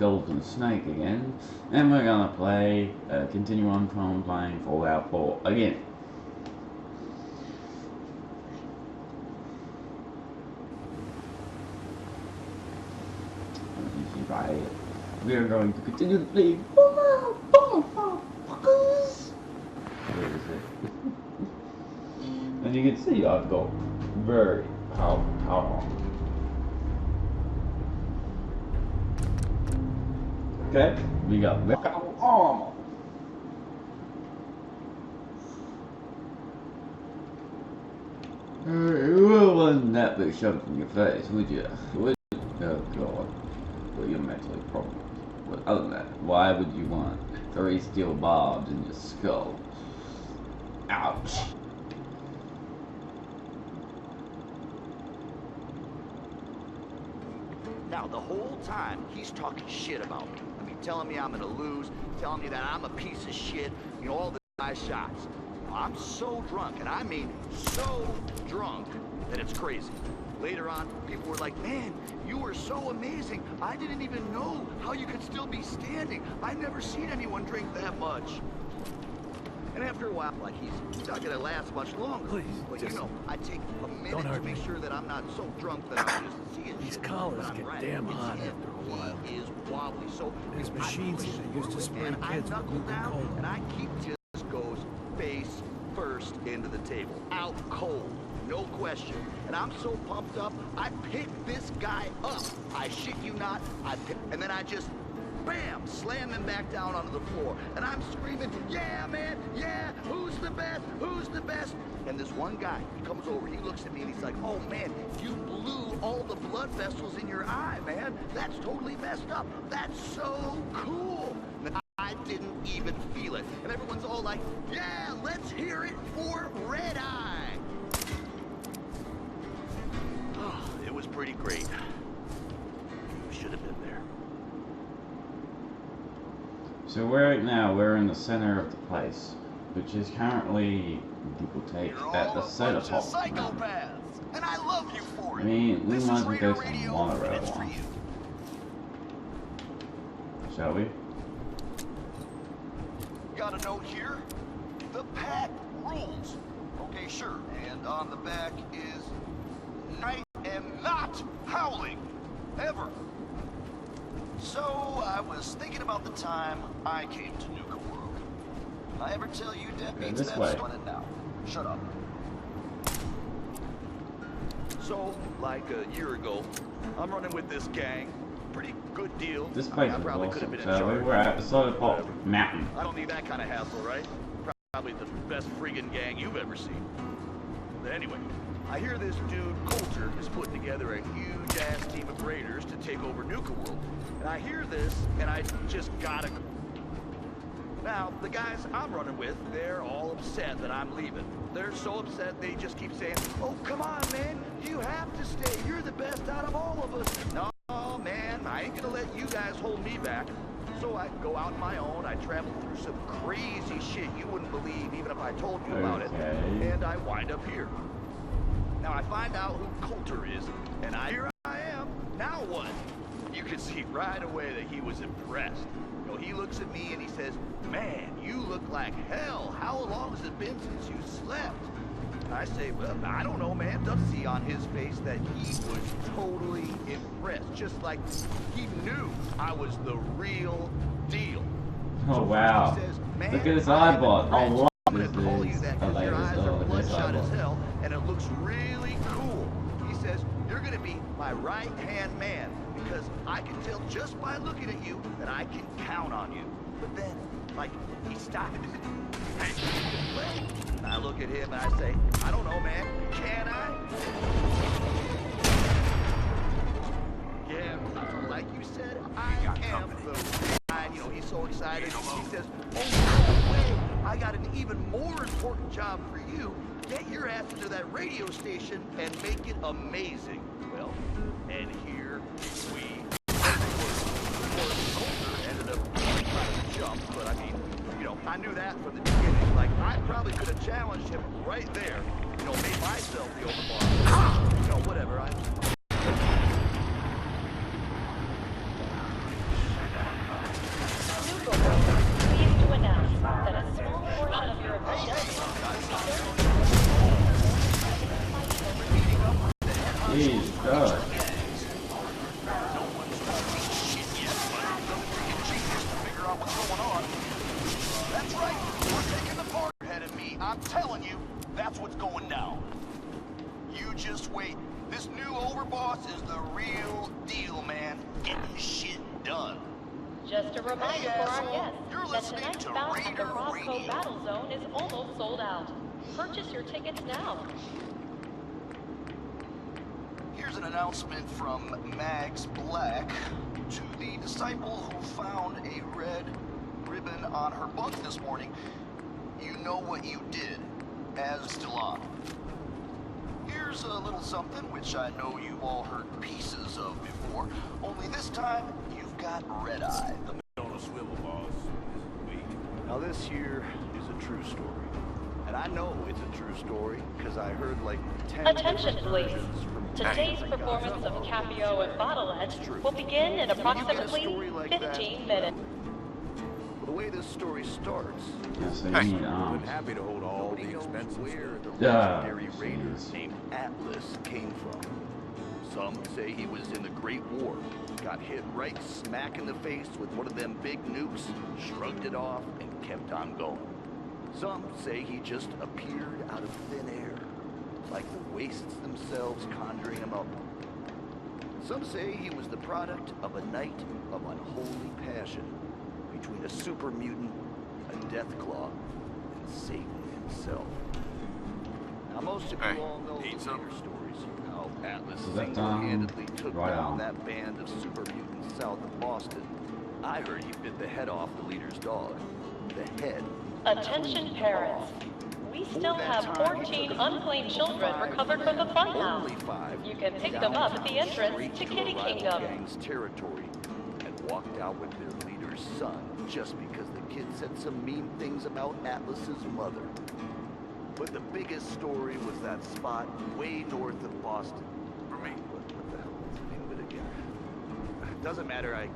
Golden Snake again, and we're gonna play, continue on from playing Fallout 4 again. Right. We are going to continue to play Fallout 4, motherfuckers! Where is it? And you can see I've got very powerful power. Okay, we got very powerful armor. You wouldn't that be shoved in your face, would you? Would you? Oh god. Well, you're mentally problems. But other than that, why would you want 3 steel barbs in your skull? Ouch. Now, the whole time, he's talking shit about me. I mean, telling me I'm gonna lose, telling me that I'm a piece of shit, you know, all the nice shots. I'm so drunk, and I mean so drunk, that it's crazy. Later on, people were like, man, you were so amazing. I didn't even know how you could still be standing. I've never seen anyone drink that much. And after a while, like, he's not gonna last much longer. Please, but you know, I take a minute to make sure that I'm not so drunk that I'm just seeing These shit. collars get damn hot after a while. He is wobbly, so His machines that used to spray kids with knuckle down, cold. and I keep just goes face first into the table, out cold. No question. And I'm so pumped up, I pick this guy up. I shit you not, and then I just, bam, slam him back down onto the floor. And I'm screaming, yeah, man, yeah, who's the best, who's the best? And this one guy, he comes over, he looks at me and he's like, oh man, you blew all the blood vessels in your eye, man. That's totally messed up. That's so cool. And I didn't even feel it. And everyone's all like, yeah, let's hear it for Red Eye. It was pretty great. You should have been there. So right now we're in the center of the place, which is currently people take at the soda pop. Psychopaths, and I love you for it. I mean, we This might is as well Radio go some Radio, monorail and it's for on. you. Shall we? Got a note here. The pack rules. Okay, sure. And on the back is, I am not howling. Ever. So, I was thinking about the time I came to Nuka World. Did I ever tell you deadbeats this that's way. on it now? Shut up. So, like a year ago, I'm running with this gang. Pretty good deal. This I place mean, I is probably could have awesome. been in So charge. we're at the soda pop mountain. I don't need that kind of hassle, right? Probably the best friggin' gang you've ever seen. But anyway, I hear this dude, Coulter, is putting together a huge-ass team of raiders to take over Nuka World. And I hear this, and I just gotta go. Now, the guys I'm running with, they're all upset that I'm leaving. They're so upset, they just keep saying, oh, come on, man, you have to stay. You're the best out of all of us. No, man, I ain't gonna let you guys hold me back. So I go out on my own, I travel through some crazy shit you wouldn't believe even if I told you about it. And I wind up here. Now I find out who Coulter is, and here I am. Now what? You could see right away that he was impressed. You know, he looks at me and he says, man, you look like hell. How long has it been since you slept? I say, well, I don't know, man. Doesn't see on his face that he was totally impressed. Just like he knew I was the real deal. Oh wow. He says, man, look at his eyeball. I'm Oh, gonna this call you is that a because your eyes are eyeball. bloodshot as hell, and it looks really cool. He says, you're gonna be my right-hand man, because I can tell just by looking at you that I can count on you. But then, like, he stopped. Hey, and I look at him and I say, I don't know, man, can I? Yeah, like you said, I am the guy. You know, he's so excited. He says, oh, no way, I got an even more important job for you. Get your ass into that radio station and make it amazing. Well, and here we ended up trying to jump, but I mean, you know, I knew that from the beginning. Like, I probably could have challenged him right there. You know, made myself the overboss. You know, whatever. I'm telling you, that's what's going down. You just wait. This new overboss is the real deal, man. Getting shit done. Just a reminder Hey, for our asshole, guests you're that listening tonight's to bout at the Raider Roscoe Radio. Battle Zone is almost sold out. Purchase your tickets now. Here's an announcement from Mags Black to the disciple who found a red ribbon on her bunk this morning. You know what you did, as still on. Here's a little something which I know you've all heard pieces of before, only this time you've got red eye. On a swivel, boss. This is weak. Now this here is a true story. And I know it's a true story because I heard like 10 Attention, different please. versions from Today's different performance guys. of Capio and Bottlehead will begin in approximately 15 minutes. Well, the way this story starts, Yeah, so Hey, you need I'm arms. happy to hold all nobody the knows expenses. where the Yeah, legendary raider jeez. named Atlas came from. Some say he was in the Great War, got hit right smack in the face with one of them big nukes, shrugged it off, and kept on going. Some say he just appeared out of thin air, like the wastes themselves conjuring him up. Some say he was the product of a night of unholy passion between a super mutant, a Deathclaw, and Satan himself. Now most of Hey, you all know eat the some? later stories, how Atlas So that, single-handedly took right down on. that band of super mutants south of Boston. I heard he bit the head off the leader's dog. The head. Attention parents. We still have 14 unclaimed children recovered from the funhouse. Only 5. You can pick them up at the entrance Straight to a Kitty rival Kingdom. gang's territory and walked out with their leader's son just because the kid said some mean things about Atlas's mother. But the biggest story was that spot way north of Boston. For me. What the hell was the name of it again? Doesn't matter, I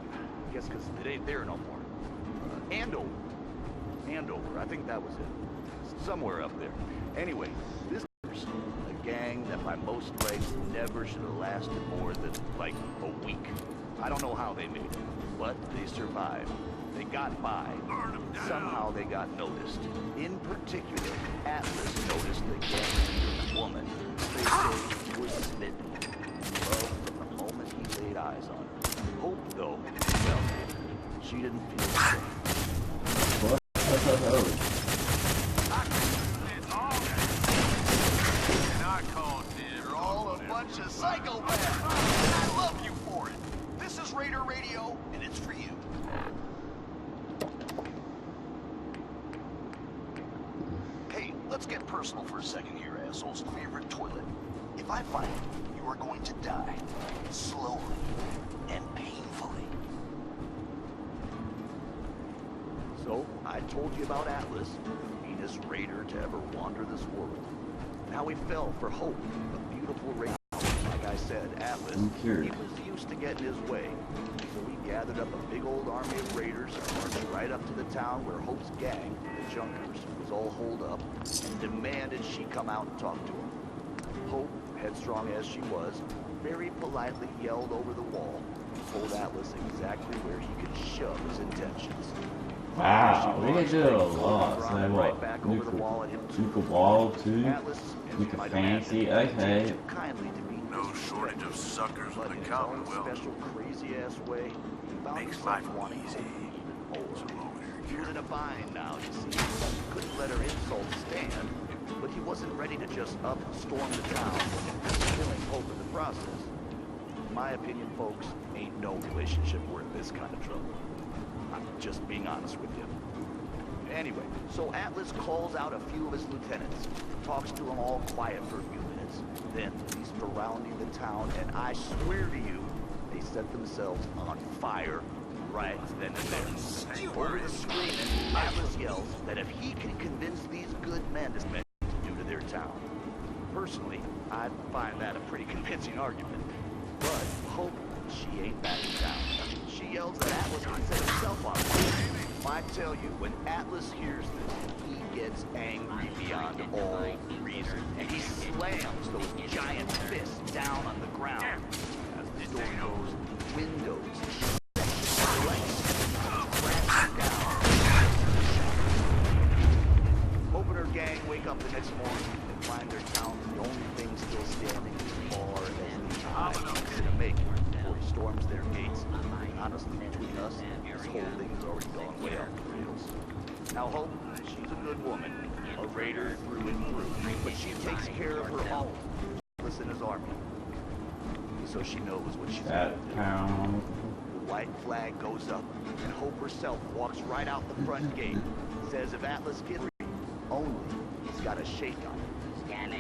guess, because it ain't there no more. Andover. Andover, I think that was it. Somewhere up there. Anyway, this is a gang that by most regs never should have lasted more than, like, a week. I don't know how they made it, but they survived. They got by. Somehow they got noticed. In particular, Atlas noticed the gang leader's woman. They say he was smitten. Well, from the moment he laid eyes on her. Hope, though, well, she didn't feel the same. What? You're all a bunch of psychopaths. I love you for it. This is Raider Radio, and it's for you. Hey, let's get personal for a second here, assholes. Favorite toilet. If I find it, you are going to die. Slowly and painfully. So, I told you about Atlas, the meanest raider to ever wander this world. And how he fell for Hope, a beautiful raider. Like I said, Atlas, I'm he cured. was used to getting his way. So he gathered up a big old army of raiders and marched right up to the town where Hope's gang, the Junkers, was all holed up and demanded she come out and talk to him. Hope, headstrong as she was, very politely yelled over the wall and told Atlas exactly where he could shove his intentions. Wow, we can do a lot. So Right what? back over the wall at him Nuke a wall too? Atlas, as Nuke you a might fancy? imagine, Okay. didn't take kindly to me. No shortage of suckers But in in the his own Commonwealth. special crazy-ass way, he found Makes himself life wanting easy. even more. So over He was in a bind now, you see. He couldn't let her insults stand, but he wasn't ready to just up and storm the town, killing Hope in the process. In my opinion, folks, ain't no relationship worth this kind of trouble. I'm just being honest with you. Anyway, so Atlas calls out a few of his lieutenants, talks to them all quiet for a few minutes. Then he's surrounding the town, and I swear to you, they set themselves on fire right then and there. Over the screaming, Atlas yells that if he can convince these good men to do to their town. Personally, I find that a pretty convincing argument. But Hope, she ain't backing down. She yells that Atlas can set himself on fire. I tell you, when Atlas hears this, he gets angry beyond all reason, and he slams those giant fists down on the ground. As the story goes, windows crashing down. Hope and her gang wake up Next morning, they find their town the only thing still standing as far as the eye can make it before he storms their gates. And honestly, between us, this whole thing has already gone way off the rails. Now, Hope, she's a good woman, a raider through and through, but she takes care of her own. Listen, his army. So she knows what she's got to do. Town. The white flag goes up, and Hope herself walks right out the front gate. Says if Atlas gets free, only he's got a shake on it.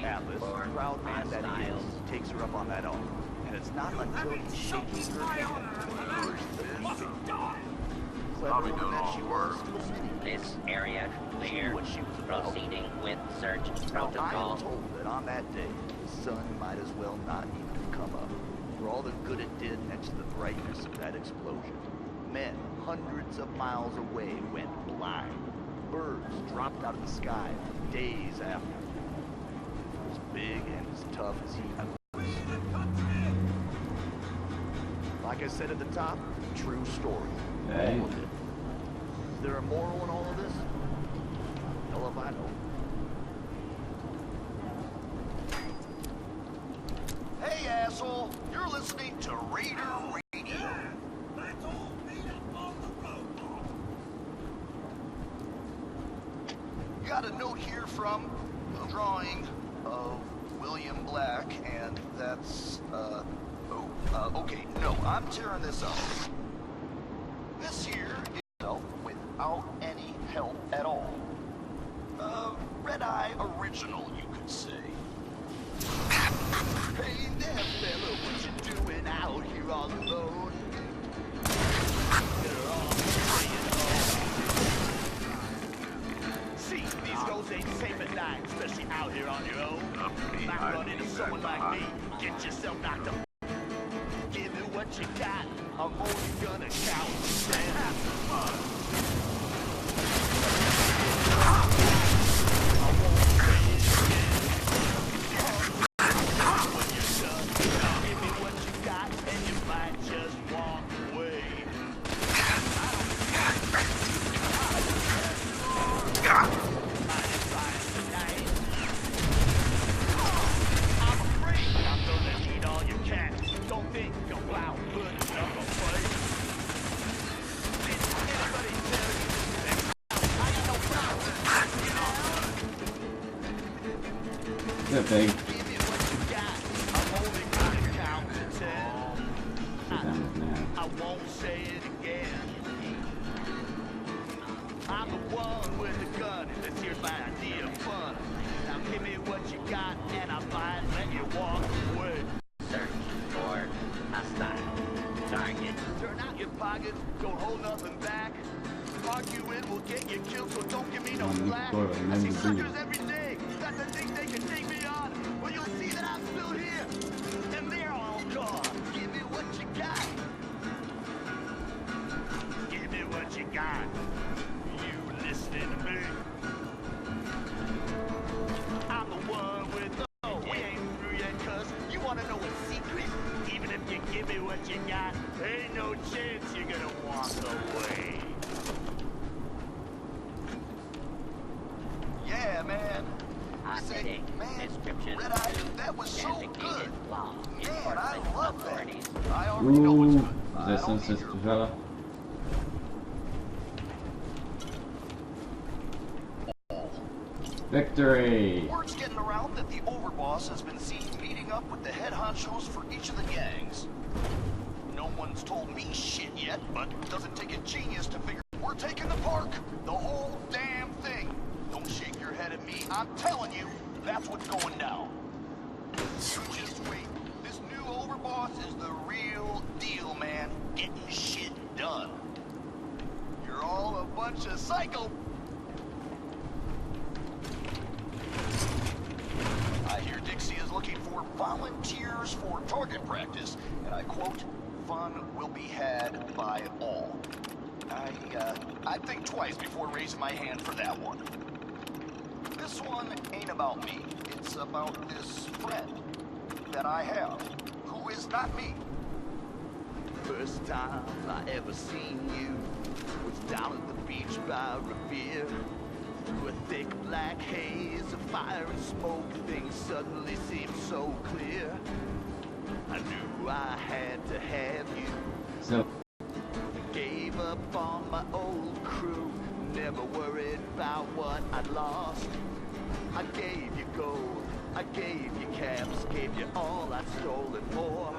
Atlas, proud man that he is, takes her up on that offer. And it's not until he's shaking her hand that he hears the beeping. Clever woman that she was. This area clear. What she was about. Proceeding with search Now, I protocol. am told that on that day, the sun might as well not even come up. For all the good it did next to the brightness of that explosion. Men hundreds of miles away went blind. Birds dropped out of the sky days after. As big and as tough as he was. Like I said at the top, true story. Okay. All of it. Is there a moral in all of this? Hell if I know. Hey, asshole! You're listening to Raider Radio. Got a note here from a drawing of William Black, and that's, okay, no, I'm tearing this up. This here is without any help at all. Red-Eye original, you could say. Hey there, fella, what you doing out here all alone? You're all playing home. See, these roads ain't safe at night, especially out here on your own. Might run into someone like me, get yourself knocked up. Give me what you got, I'm only gonna count. And have some fun. Good thing. I won't say it again. I'm the one with the gun, and this here's my idea of fun. Now give me what you got, and I might let you walk away. Search for hostile target. Turn out your pockets, don't hold nothing back. Arguing will get you killed, so don't give me no slack. I see suckers every day that think they can take me on. Well, you'll see that I'm still here, and they're all gone. Give me what you got. Give me what you got. You listening to me? I'm the one with the... Oh, we ain't through yet, cuz. You wanna know a secret? Even if you give me what you got, ain't no chance you're gonna walk away. Yeah, man. Say, man, Red-Eye, that was so good. Man, I love that. I already know what's Ooh, good. I is that don't some need sister your- fella? Victory! Word's getting around that the overboss has been seen meeting up with the head honchos for each of the gangs. No one's told me shit yet, but it doesn't take a genius to figure we're taking the park. The whole damn thing. Don't shake your head at me. I'm telling you, that's what's going down. You just wait. This new overboss is the real deal, man. Getting shit done. You're all a bunch of psycho... I hear Dixie is looking for volunteers for target practice, and I quote, "Fun will be had by all." I'd think twice before raising my hand for that one. This one ain't about me. It's about this friend that I have, who is not me. First time I ever seen you was down at the beach by Revere. Through a thick black haze of fire and smoke, things suddenly seemed so clear. I knew I had to have you. So, Gave up on my old crew, never worried about what I'd lost. I gave you gold, I gave you caps, gave you all I'd stolen more.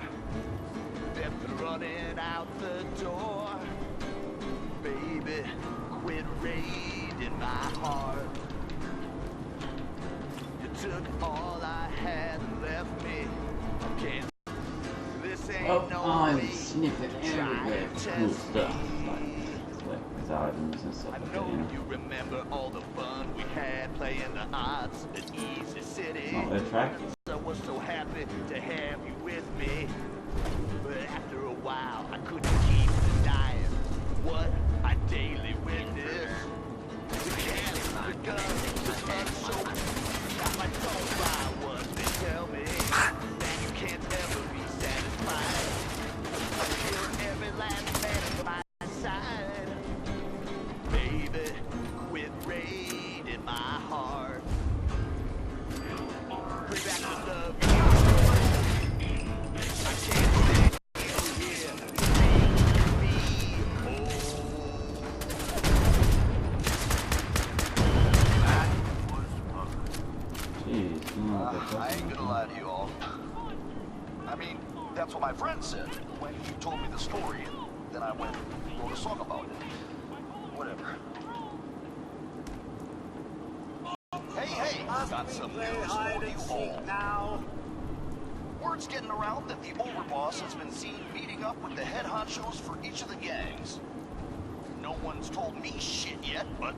Then running out the door, baby, quit raiding my heart. You took all I had and left me. I can't. This ain't oh, no I'm way sniffing to try everywhere and for cool test stuff. me. Like collector's items and stuff I like know that. you remember all the fun we had playing the odds at Easy City. Not that attractive. I was so happy to have you with me. But after a while, I couldn't keep denying what I daily witnessed. The cans, the guns, the blood soaked. Got my tongue by what they tell me. That you can't ever be satisfied. I kill every last man at my side. Baby, quit raiding my heart. Bring back the love you I can't stay here. Leave me Jeez, no, I ain't gonna lie to you all. I mean, that's what my friend said when he told me the story, and then I went and wrote a song about it. Whatever. Hey, got some news for you all. Now. Word's getting around that the overboss has been seen meeting up with the head honchos for each of the gangs. No one's told me shit yet, but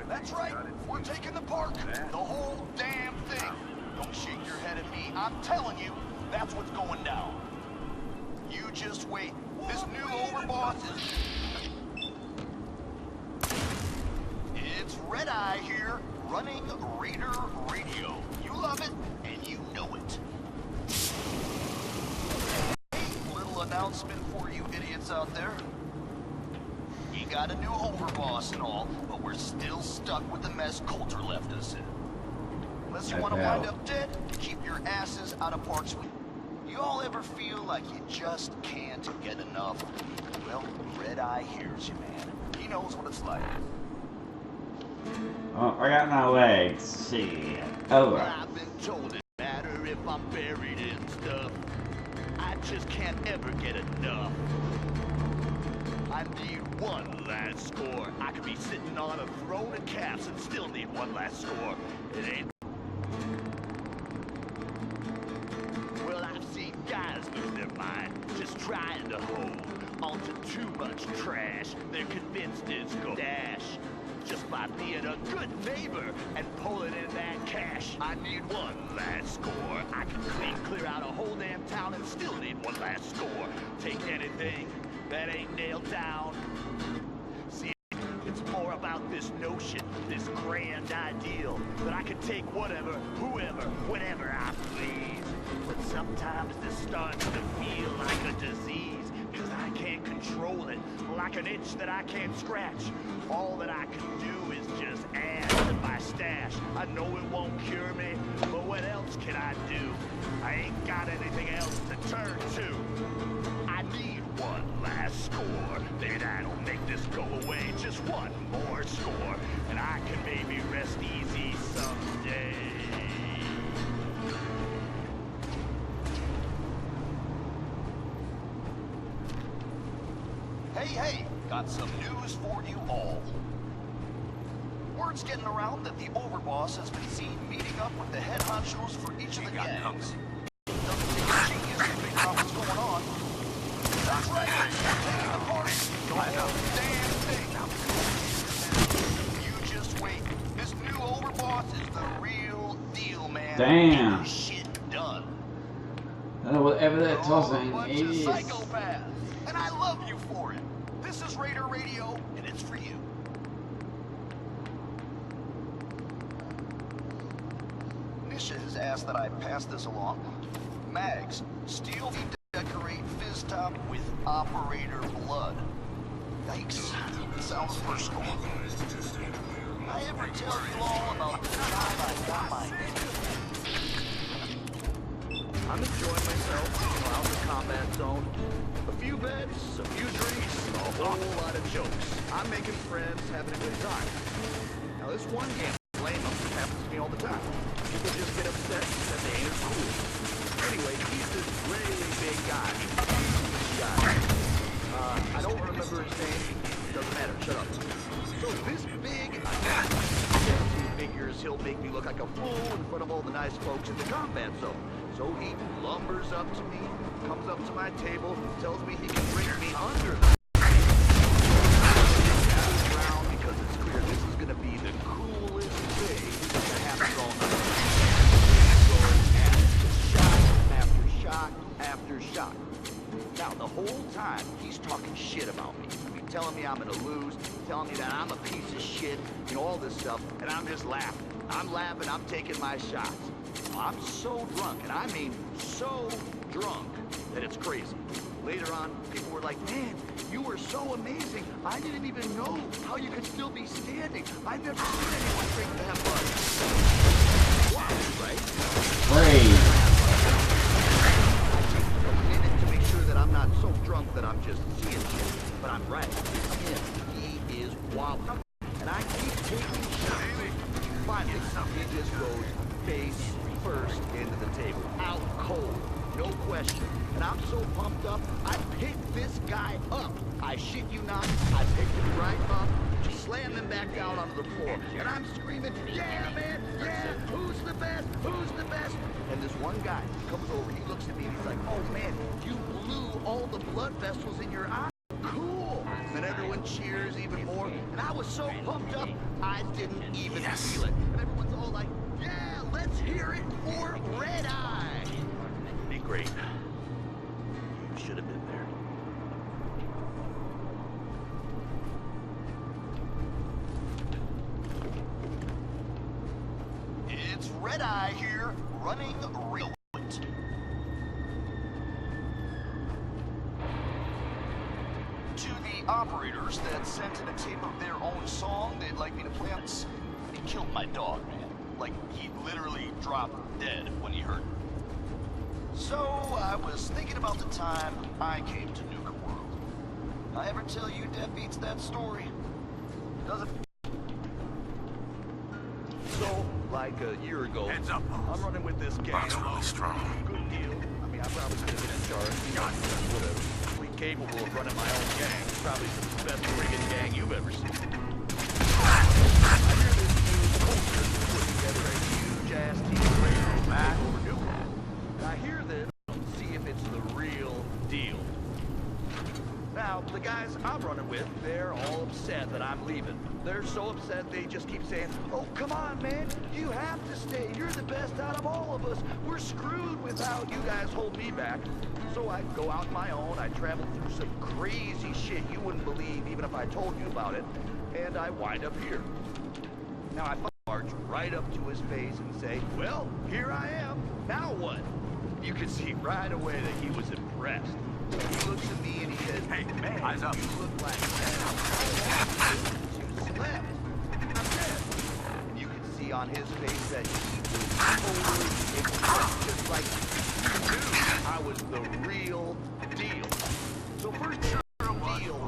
that's right. We're taking the park. The whole damn thing. Don't shake your head at me. I'm telling you, that's what's going down. You just wait. This new overboss is... It's Red Eye here, running Raider Radio. You love it, and you know it. Hey, little announcement for you idiots out there. We got a new overboss and all, but we're still stuck with the mess Coulter left us in. Unless you want to wind up dead, keep your asses out of parks with. You all ever feel like you just can't get enough? Well, Red Eye hears you, man. He knows what it's like. Oh, I got my legs. Shit. Over. I've been told it matter if I'm buried in stuff. I just can't ever get enough. I need one last score. I could be sitting on a throne of caps and still need one last score. It ain't. Well, I've seen guys lose their mind just trying to hold onto too much trash. They're convinced it's go dash. Just by being a good neighbor and pulling in that cash. I need one last score. I can clear out a whole damn town and still need one last score. Take anything that ain't nailed down. See, it's more about this notion, this grand ideal, that I can take whatever, whoever, whenever I please. But sometimes this starts to feel like a disease, because I can't control it, like an itch that I can't scratch. All that I can do is just add to my stash. I know it won't cure me, but what else can I do? I ain't got anything else to turn to. I need one last score. Maybe that'll make this go away. Just one more score, and I can maybe rest easy someday. Hey, got some news for you all. Word's getting around that the overboss has been seen meeting up with the head honchos for each of the gangs. Doesn't take a genius to figure out what's going on. That's right, taking the party, the whole damn thing. You just wait. This new overboss is the real deal, man. Damn. Get this shit done. I don't know whatever that tossing Bunch is. of psychopaths, and I love you for it. This is Raider Radio, and it's for you. Nisha has asked that I pass this along. Mags, steel decorate fizz top with operator blood. Yikes. Sounds personal. I ever tell you all about the time I got my... I'm enjoying myself, out in the combat zone. A few bets, a few drinks, a whole lot of jokes. I'm making friends, having a good time. Now this one game, blame them, happens to me all the time. People just get upset that they ain't as cool. Anyway, he's this really big guy. I don't remember his name. Doesn't matter, shut up. So this big, he figures he'll make me look like a fool in front of all the nice folks in the combat zone. So he lumbers up to me, comes up to my table, tells me he can bring me under the ground because it's clear this is going to be the coolest thing that happens all night. So after shot after shot. Now, the whole time, he's talking shit about me. I mean, telling me I'm going to lose, telling me that I'm a piece of shit, all this stuff, and I'm just laughing. I'm laughing, I'm taking my shots. I'm so drunk, and I mean so drunk, that it's crazy. Later on, people were like, man, you were so amazing. I didn't even know how you could still be standing. I've never seen anyone drink that much. Wow, right? Great. A minute to make sure that I'm not so drunk that I'm just seeing shit. But I'm right. He is wild. And I keep taking shots. Finally, he just goes face first into the table. Out cold. No question. And I'm so pumped up, I picked this guy up. I shit you not, I picked him right up, slammed him back down onto the floor. And I'm screaming, yeah, man, yeah, who's the best, who's the best? And this one guy comes over, he looks at me and he's like, oh man, you blew all the blood vessels in your eye. Cool. And everyone cheers even more. And I was so pumped up, I didn't even feel it. And everyone's all like, yeah, let's hear it for Red Eye. Be great. You should have been there. It's Red Eye here, running real late. To the operators that sent in a tape of their own song they'd like me to play on, he killed my dog, man. Like, he literally dropped dead when he heard it. So, I was thinking about the time I came to Nuka World. I ever tell you deadbeats that story? Doesn't... So, like a year ago, Heads up, I'm running with this gang. Bob's really strong. Good deal. I mean, I probably could have been in charge. Whatever. Completely capable of running my own gang. Probably the best friggin' gang you've ever seen. I hear this new culture put together a huge-ass team of raiders back over Nuka. And I hear this, see if it's the real deal. Now, the guys I'm running with, they're all upset that I'm leaving. They're so upset they just keep saying, oh, come on, man, you have to stay. You're the best out of all of us. We're screwed without you guys hold me back. So I go out on my own. I travel through some crazy shit you wouldn't believe even if I told you about it. And I wind up here. Now I march right up to his face and say, well, here I am. Now what? You could see right away that he was impressed. He looks at me and he says, hey, man, eyes up. You look like you slept. I'm dead. And you can see on his face that he was totally impressed, just like he knew I was the real deal. So first deal,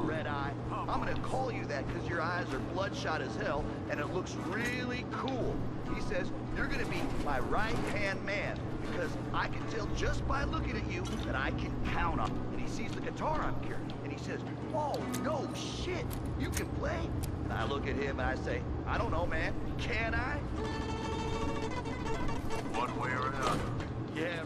Red Eye. I'm gonna call you that because your eyes are bloodshot as hell and it looks really cool. He says, you're gonna be my right-hand man because I can tell just by looking at you that I can count on. And he sees the guitar I'm carrying and he says, oh, no shit, you can play? And I look at him and I say, I don't know, man, can I? One way or another. Yeah,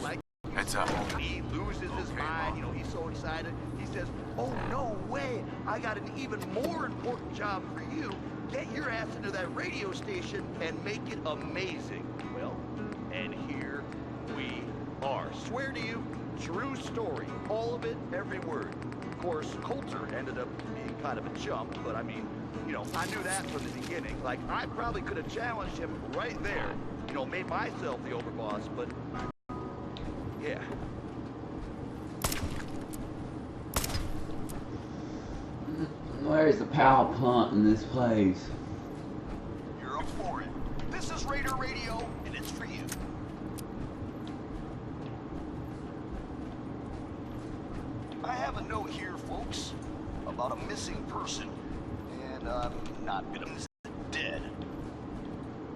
like Heads up. he loses his mind, he's so excited. He says, oh, no way, I got an even more important job for you. Get your ass into that radio station and make it amazing. Well, and here we are. Swear to you, true story. All of it, every word. Of course, Coulter ended up being kind of a chump, but I mean, I knew that from the beginning. Like, I probably could have challenged him right there. Made myself the overboss, but yeah. Where's the power plant in this place? Raider Radio, and it's for you. I have a note here, folks, about a missing person, and I'm not gonna miss dead.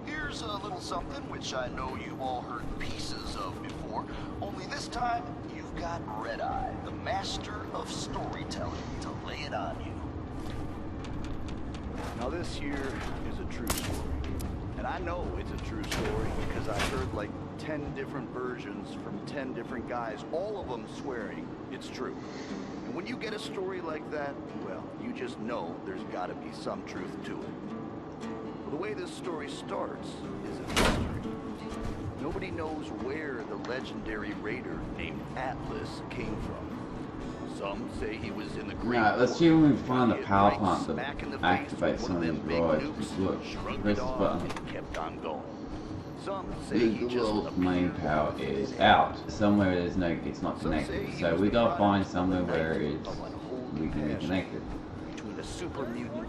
Here's a little something which I know you've all heard pieces of before, only this time you've got Red Eye, the master of storytelling, to lay it on you. Now this here is a true story. And I know it's a true story because I heard like 10 different versions from 10 different guys, all of them swearing it's true. And when you get a story like that, well, you just know there's gotta be some truth to it. Well, the way this story starts is a mystery. Nobody knows where the legendary raider named Atlas came from. Some say he was in the Great Now, let's War. see when we find the He had power right plant smack in the that face activates with some of one these big droids. nukes, Just look, shrugged press it this off, button. and kept on going. Some say The he just world's main appeared power and is vanished. out. Somewhere there's no, it's not Some say connected. he So was we the gotta product find of a somewhere night where it's of unholy we can be passion connected. between a super mutant,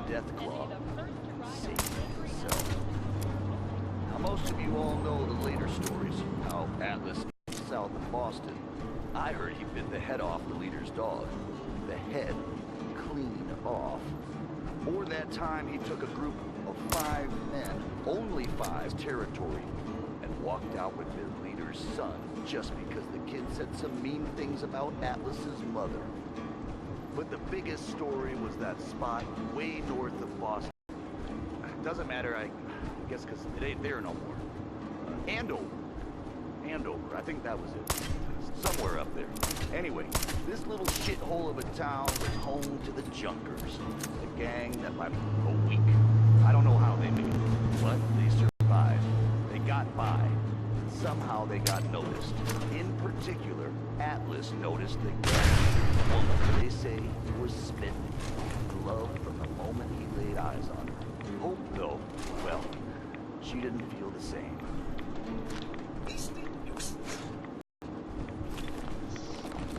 a death claw, and Satan himself. Now most of you all know the later stories, how Atlas south of Boston. I heard he bit the head off the leader's dog. The head clean off. More that time, he took a group of 5 men, only 5, territory, and walked out with their leader's son just because the kid said some mean things about Atlas's mother. But the biggest story was that spot way north of Boston. Doesn't matter, I guess, because it ain't there no more. Andover. Andover, I think that was it. Somewhere up there. Anyway, this little shithole of a town was home to the Junkers, a gang that by a week. I don't know how they made it, but they survived. They got by. Somehow they got noticed. In particular, Atlas noticed the gang. They say was smitten. Loved from the moment he laid eyes on her. Hope, though, well, she didn't feel the same.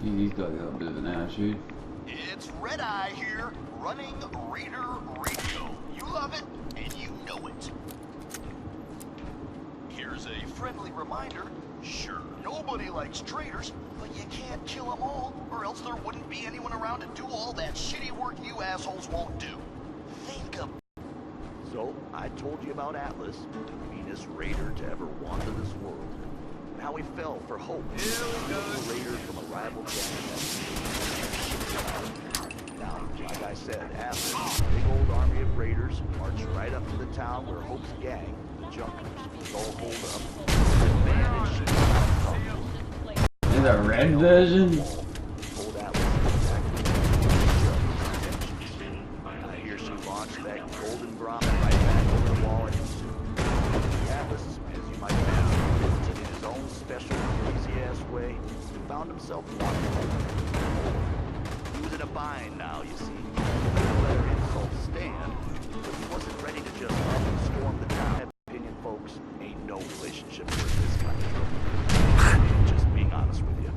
He's got a little bit of an attitude. It's Red Eye here, running Raider Radio. You love it, and you know it. Here's a friendly reminder. Sure, nobody likes traitors, but you can't kill them all, or else there wouldn't be anyone around to do all that shitty work you assholes won't do. Think of... So, I told you about Atlas, the meanest raider to ever wander this world. And how he fell for Hope, a raider from a rival gang. Now, like I said, Atlas, a big old army of raiders, marched right up to the town where Hope's gang, the Junkers, was all holed up. The man and she In the red version? told Atlas I hear she launched that golden grommet right back over the wall at him. Atlas, as you might imagine, in his own special, crazy-ass way, found himself wandering. He was in a bind now, you see. Let her insult stand, but he wasn't ready to just up and storm the town. Opinion, folks, ain't no relationship with this kind of trouble. Just being honest with you.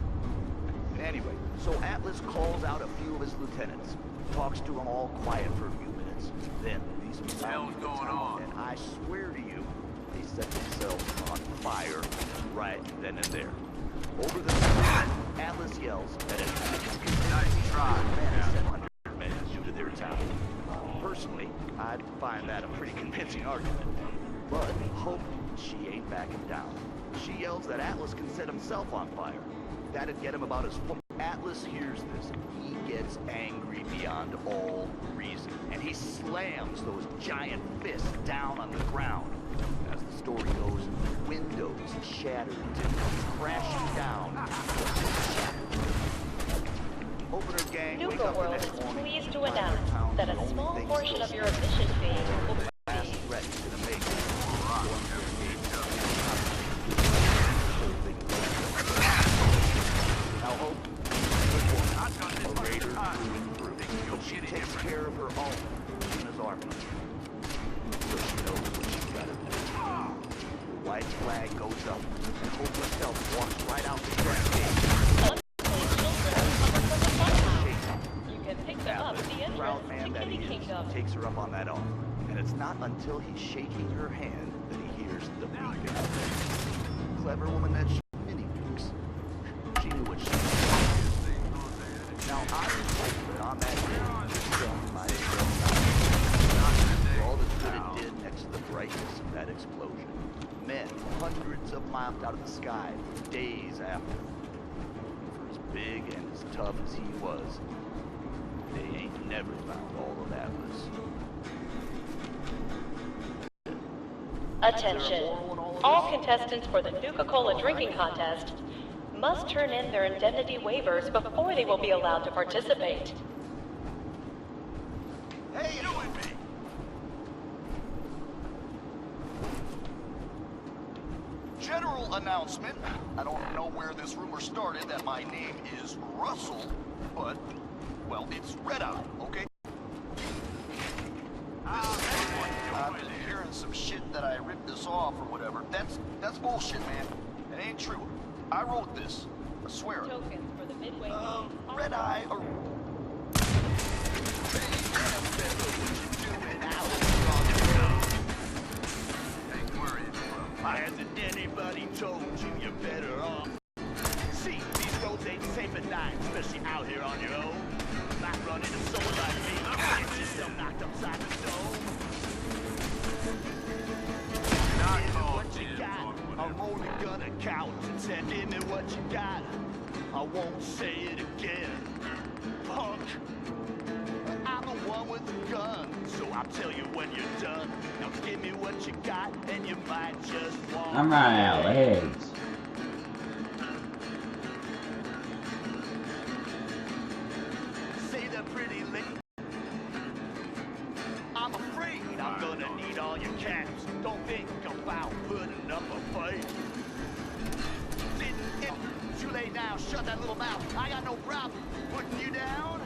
Anyway, so Atlas calls out a few of his lieutenants, talks to them all quiet for a few minutes. Then these men going on, and I swear to you, they set themselves on fire right then and there. Over the sun, Atlas yells that an nice try, 700 men due to their town. Personally, I'd find that a pretty convincing argument. But Hope, she ain't backing down. She yells that Atlas can set himself on fire. That'd get him about as full. Atlas hears this. He gets angry beyond all reason. And he slams those giant fists down on the ground. As the story goes, windows shattered and crashing down. Opener gang wake Nuka up the World next is morning. pleased to find their announce town that the a only small thing portion still of your standing. admission fee will be Last threat to the making. Now Hope, a raider through and through, but she takes care of her own in his army. So she knows what she's got to do. The white flag goes up, and Hope herself walks right out the front gate. You can pick them up at the Proud entrance man to that he Kitty is, Kingdom. takes her up on that offer. And it's not until he's shaking her hand that he the beacon. Clever woman that shot mini peaks. She knew what she was doing. Now I was told that on that day, the sun might have been for all the good it did next to the brightness of that explosion. Men hundreds of miles out of the sky for days after. For as big and as tough as he was, they ain't never found all of Atlas. Attention. All contestants for the Nuka-Cola drinking contest must turn in their identity waivers before they will be allowed to participate. Hey, you and me! General announcement. I don't know where this rumor started that my name is Russell, but, well, it's Red Eye, okay? I've been hearing some shit that I ripped this off or whatever. That's bullshit, man. It ain't true. I wrote this. I swear it. Tokens for the Midway Red Eye or... Hasn't anybody told you you're better off? See, these roads ain't safe at night, especially out here on your own. Might run into someone like me, get yourself knocked upside the dome. Give me what you got, I'm only gonna count to 10. Give me what you got, I won't say it again. Punk, I'm the one with the gun, so I'll tell you when you're done. Now give me what you got, and you might just walk. I'm running out of heads. Say the pretty lady. I'm afraid I'm gonna need all your cash. Don't think about putting up a fight. Too late now, shut that little mouth. I got no problem putting you down.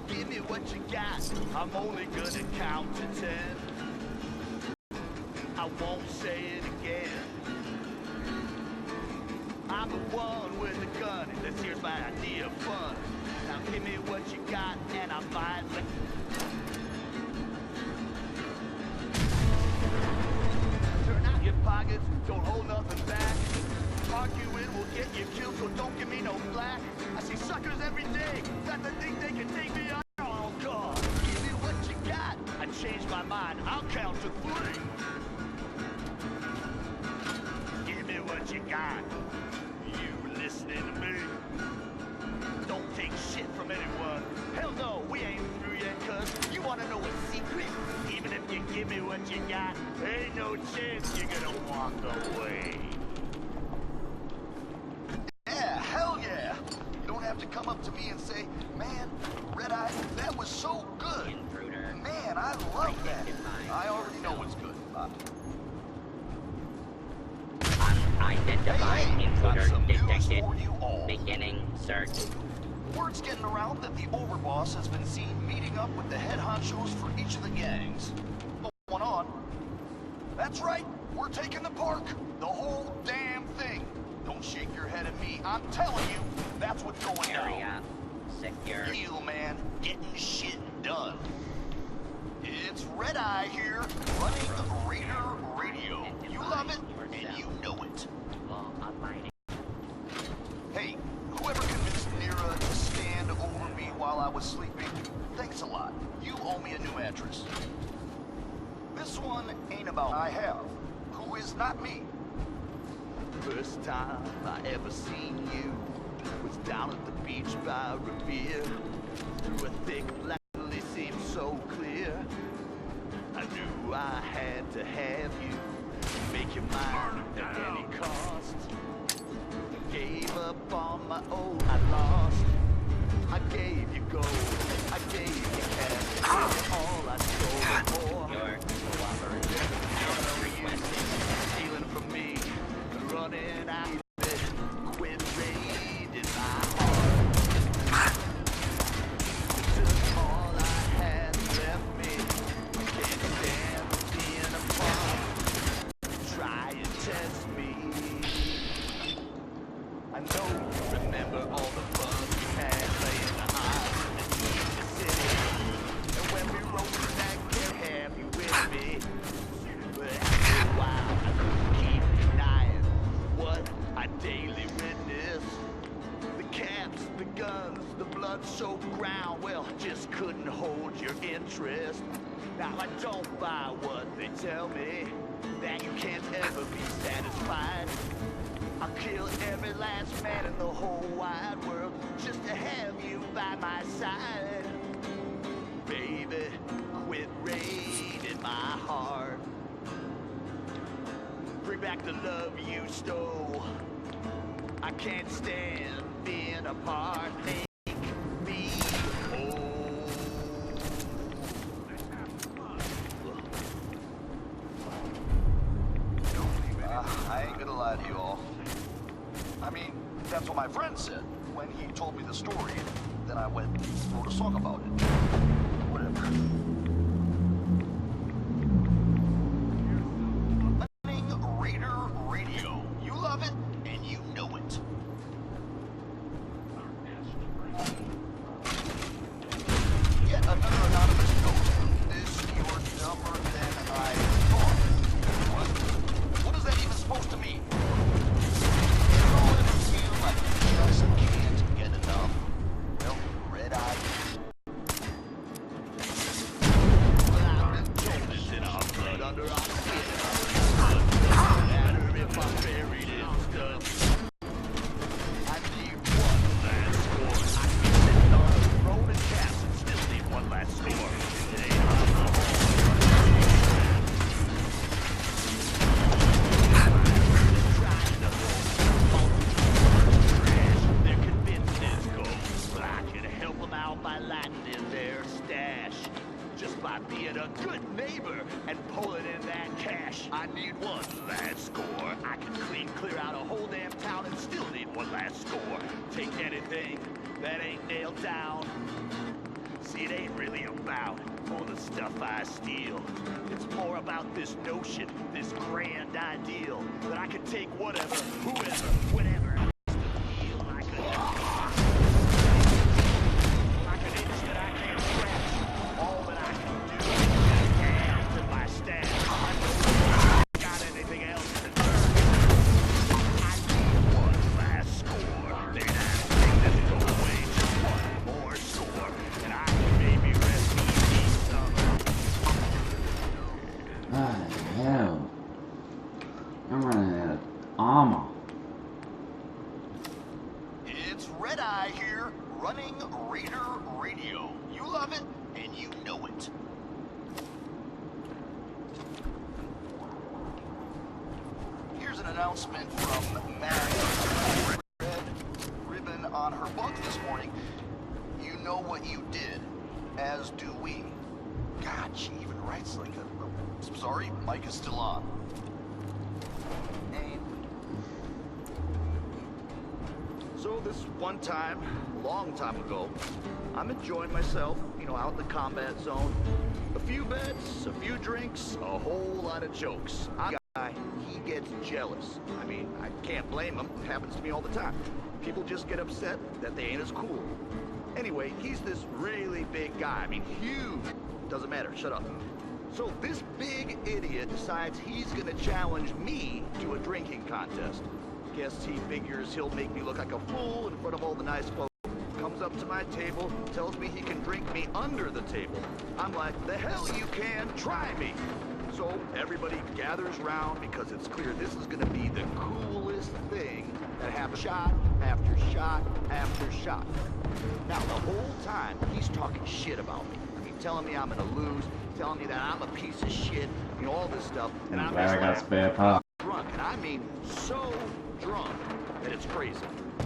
Give me what you got. I'm only gonna count to 10. I won't say it again. I'm the one with the gun, and this here's my idea of fun. Now give me what you got, and I might let... Turn out your pockets, don't hold nothing back. Arguing will get you killed, so don't give me no flack. I see suckers every day that they think they can take me on. Oh God, give me what you got. I changed my mind, I'll count to 3. Give me what you got. You listening to me? Don't take shit from anyone. Hell no, we ain't through yet, cuz you wanna know a secret? Even if you give me what you got, ain't no chance you're gonna walk away. Yeah, hell yeah. You don't have to come up to me and say, man, Red Eye, that was so good. Intruder. Man, I love that. I already know it's good. Unidentified Hey, got intruder some news detected. for you all. Beginning search. Word's getting around that the overboss has been seen meeting up with the head honchos for each of the gangs. What's going on? That's right, we're taking the park. The whole damn thing. Don't shake your head at me. I'm telling you, that's what's going down. Area secure. Deal, man. Getting shit done. It's Red Eye here, running Raider Radio. You love it, and you know it. Hey, whoever convinced Nira to stand over me while I was sleeping, thanks a lot. You owe me a new address. This one ain't about I have, who is not me. First time I ever seen you was down at the beach by Revere. Through a thick blackness seemed so clear. I knew I had to have you, make you mine at any cost. Gave up on my own, I lost. I gave you gold, I gave you cash. All I stole more. So I earned it. Stealing from me, running out of it. Quit raiding my heart. well, just couldn't hold your interest. Now I don't buy what they tell me, that you can't ever be satisfied. I'll kill every last man in the whole wide world just to have you by my side. Baby, quit raiding my heart. Bring back the love you stole. I can't stand being apart. Make me whole. I ain't gonna lie to you all. I mean, that's what my friend said when he told me the story. Then I went and wrote a song about it. Whatever. Running Raider Radio. You love it, and you know it. Yet another anonymous note. Is your dumber than I thought. What is that even supposed to mean? Feel like you just can't get enough. Well, red eye. Well, I've been told this in our blood under our skin. Doesn't matter if I'm buried in stuff. I need one last score. I can sit on a throne and cast and still need one last score. It ain't hard. By being a good neighbor and pulling in that cash. I need one last score. I can clear out a whole damn town and still need one last score. Take anything that ain't nailed down. See, it ain't really about all the stuff I steal. It's more about this notion, this grand ideal, that I can take whatever, whoever, whatever. I feel like an itch that I can't scratch. All that I can do is get down to my stash. I don't got anything else to do. I need one last score. Then I take this go away, just one more score, and I can maybe rest easy some. Ah, hell. I'm running out of armor. It's Red Eye here, running Raider Radio. You love it, and you know it. Here's an announcement from Maddie. Red ribbon on her bunk this morning. You know what you did, as do we. God, she even writes like a... Sorry, mic is still on. And So this one time, a long time ago, I'm enjoying myself, out in the combat zone. A few bets, a few drinks, a whole lot of jokes. He gets jealous. I mean, I can't blame him. It happens to me all the time. People just get upset that they ain't as cool. Anyway, he's this really big guy. I mean, huge. Doesn't matter. Shut up. So this big idiot decides he's gonna challenge me to a drinking contest. Guess he figures he'll make me look like a fool in front of all the nice folks. Comes up to my table, tells me he can drink me under the table. I'm like, the hell you can, try me. So everybody gathers round because it's clear this is gonna be the coolest thing that happens. Shot after shot after shot. Now the whole time he's talking shit about me. I mean, telling me I'm gonna lose, telling me that I'm a piece of shit, all this stuff, and I'm just I got spare parts. drunk, and I mean so drunk that it's crazy.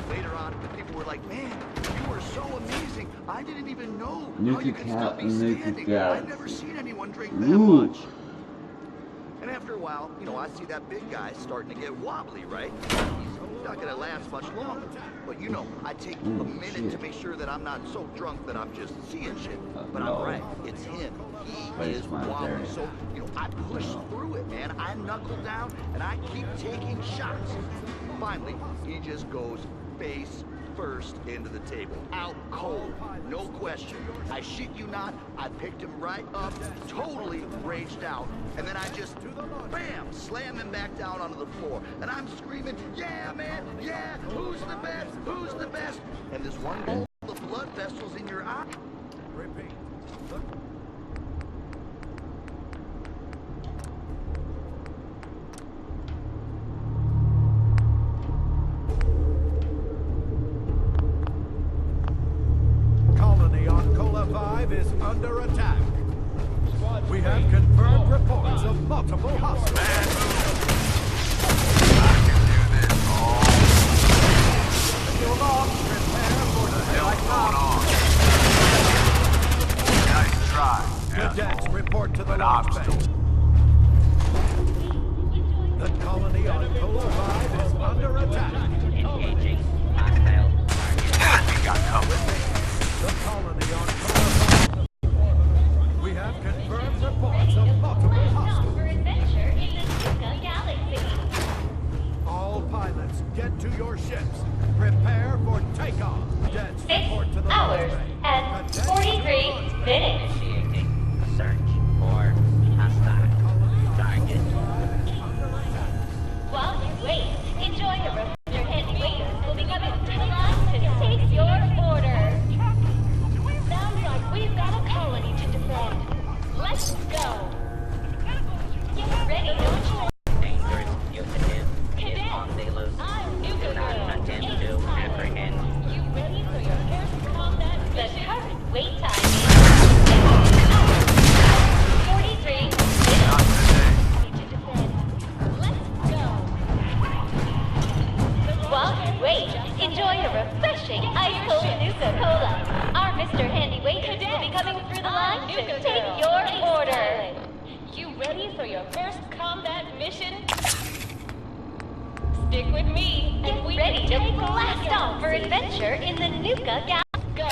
Later on, people were like, man, you were so amazing. I didn't even know how you could still be standing. I've never seen anyone drink that much. And after a while, I see that big guy starting to get wobbly, right? He's not gonna last much longer. But I take a minute to make sure that I'm not so drunk that I'm just seeing shit. But I'm right, it's him. He is wobbly. So, I push through it, man. I knuckle down and I keep taking shots. Finally, he just goes face first into the table. Out cold, no question. I shit you not, I picked him right up, totally raged out, and then I just, bam, slam him back down onto the floor. And I'm screaming, yeah, man, yeah, who's the best, who's the best? And this one bowl, the blood vessels in your eye, under attack. We have confirmed reports of multiple hostiles. Cadets report to the launch bay. The colony on Cola 5 is under attack. Engaging. Hostile target. Got covered. The colony on Cola 5. We have confirmed reports of multiple hostiles. For adventure in the Nuka Galaxy. All pilots, get to your ships. Prepare for takeoff. Cadets 6 report to the hours launch bay. and Cadets 43 minutes. Initiating. Search for hostile target. While you wait, enjoy the rest of your handy waiters will be coming to the line to take your order. Sounds like we've got a colony to defend. Let's go. Get ready, don't you? Dangerous fugitive is Cadet, on the loose. I'm Do Nuka not Girl. attempt Ace to Pilot. apprehend. You ready for your first combat mission? The current wait time is 43 minutes. To defend. Let's go. While you wait, enjoy a refreshing ice cold Nuka-Cola. Our Mr. Handy Waiters will be coming through the line to take your order. You ready for your first combat mission? Stick with me, and we ready to blast off for adventure in the Nuka Galaxy. Go.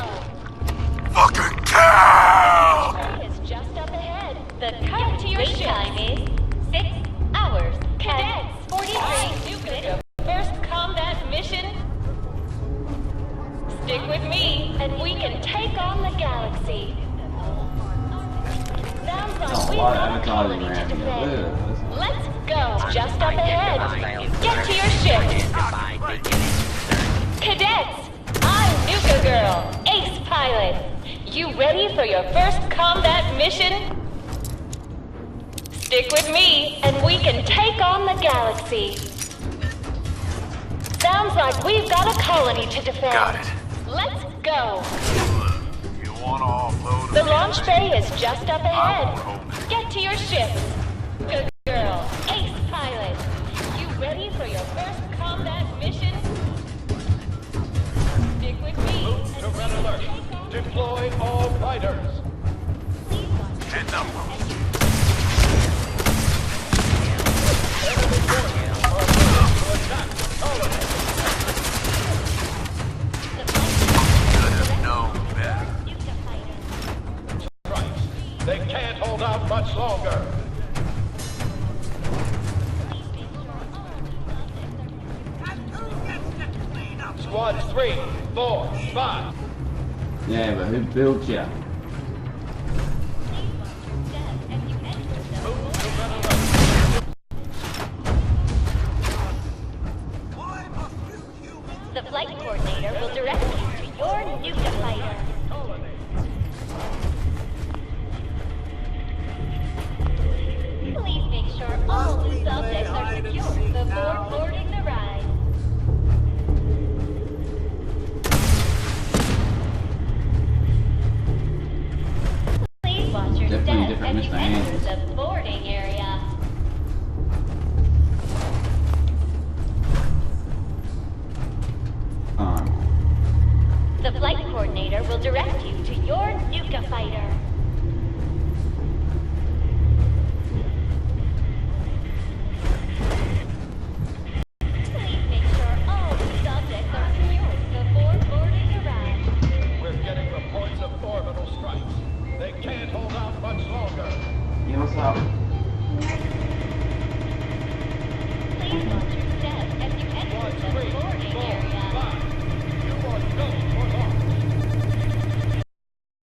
Fucking cow! Is just up ahead. The current wait time is 6 hours. Cadets, 43 minutes. First combat mission. Stick with me, and we can take on the galaxy. Sounds like Oh, a we've lot got of a colony advertising to around here. defend. Ugh, Let's go. Just up ahead. Get to your ships. Identify beginning search. Cadets, I'm Nuka Girl, Ace Pilot. You ready for your first combat mission? Stick with me, and we can take on the galaxy. Sounds like we've got a colony to defend. Got it. Let's go. You wanna offload The launch bay is just up I ahead. won't hold it. Get to your ships. Good girl, Ace Pilot. You ready for your first combat mission? Stick with me. To red alert. Deploy all fighters. Heads up. Should have known better. They can't hold out much longer. Squads 3, 4, 5. Yeah, but who built you? The flight coordinator will direct you to your Nuka fighter. Please make sure all the subjects are secure before boarding the ride. Please watch your Definitely step different as you Mr. enter Hands. the boarding area. The flight coordinator will direct you to your Nuka fighter. Please make sure all the subjects are secure before boarding the ride. We're getting reports of orbital strikes. They can't hold out much longer. Yeah, what's up? Please watch your